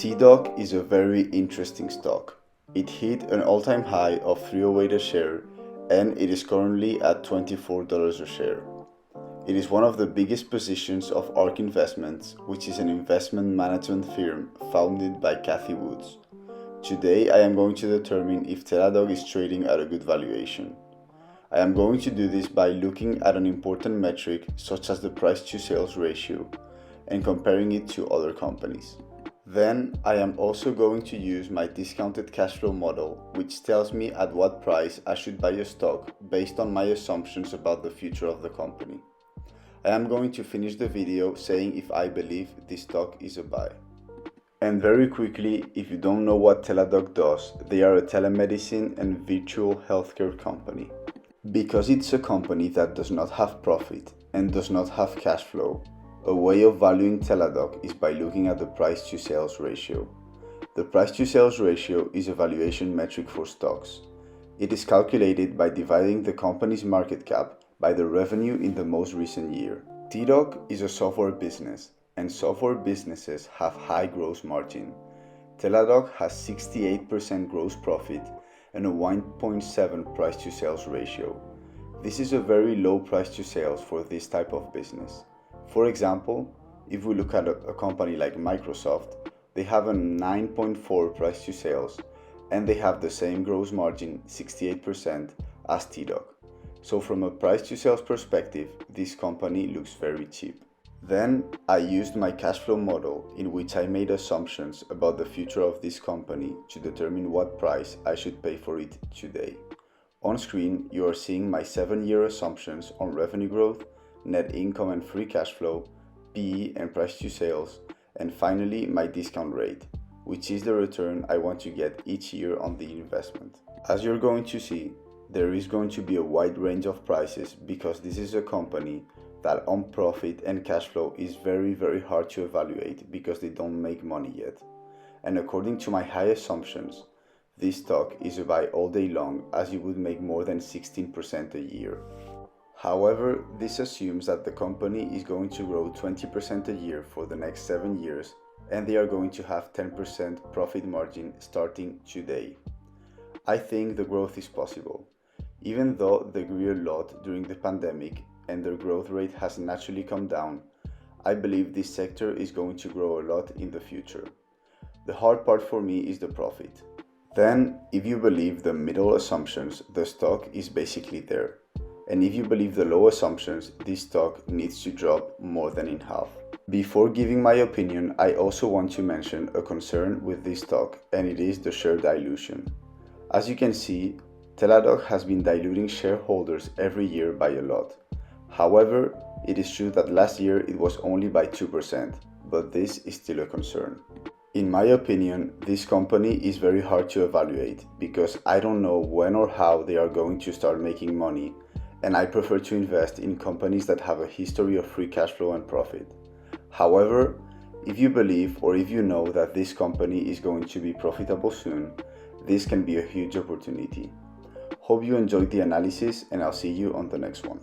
TDOC is a very interesting stock. It hit an all-time high of $308 a share and it is currently at $24 a share. It is one of the biggest positions of ARK Investments, which is an investment management firm founded by Cathie Woods. Today I am going to determine if Teladoc is trading at a good valuation. I am going to do this by looking at an important metric such as the price to sales ratio and comparing it to other companies. Then I am also going to use my discounted cash flow model, which tells me at what price I should buy a stock based on my assumptions about the future of the company. I am going to finish the video saying if I believe this stock is a buy. And very quickly, if you don't know what Teladoc does, they are a telemedicine and virtual healthcare company. Because it's a company that does not have profit and does not have cash flow, a way of valuing Teladoc is by looking at the price to sales ratio. The price to sales ratio is a valuation metric for stocks. It is calculated by dividing the company's market cap by the revenue in the most recent year. TDOC is a software business, and software businesses have high gross margin. Teladoc has 68% gross profit and a 1.7 price to sales ratio. This is a very low price to sales for this type of business. For example, if we look at a company like Microsoft, they have a 9.4 price to sales and they have the same gross margin, 68%, as TDOC. So from a price to sales perspective, this company looks very cheap. Then I used my cash flow model in which I made assumptions about the future of this company to determine what price I should pay for it today. On screen, you are seeing my 7-year assumptions on revenue growth, net income and free cash flow, PE and price to sales, and finally my discount rate, which is the return I want to get each year on the investment. As you're going to see, there is going to be a wide range of prices because this is a company that on profit and cash flow is very hard to evaluate because they don't make money yet. And according to my high assumptions, this stock is a buy all day long as you would make more than 16% a year. However, this assumes that the company is going to grow 20% a year for the next 7 years and they are going to have 10% profit margin starting today. I think the growth is possible. Even though they grew a lot during the pandemic and their growth rate has naturally come down, I believe this sector is going to grow a lot in the future. The hard part for me is the profit. Then, if you believe the middle assumptions, the stock is basically there. And if you believe the low assumptions, this stock needs to drop more than in half. Before giving my opinion, I also want to mention a concern with this stock, and it is the share dilution. As you can see, Teladoc has been diluting shareholders every year by a lot. However, it is true that last year it was only by 2%, but this is still a concern. In my opinion, this company is very hard to evaluate because I don't know when or how they are going to start making money, and I prefer to invest in companies that have a history of free cash flow and profit. However, if you believe or if you know that this company is going to be profitable soon, this can be a huge opportunity. Hope you enjoyed the analysis and I'll see you on the next one.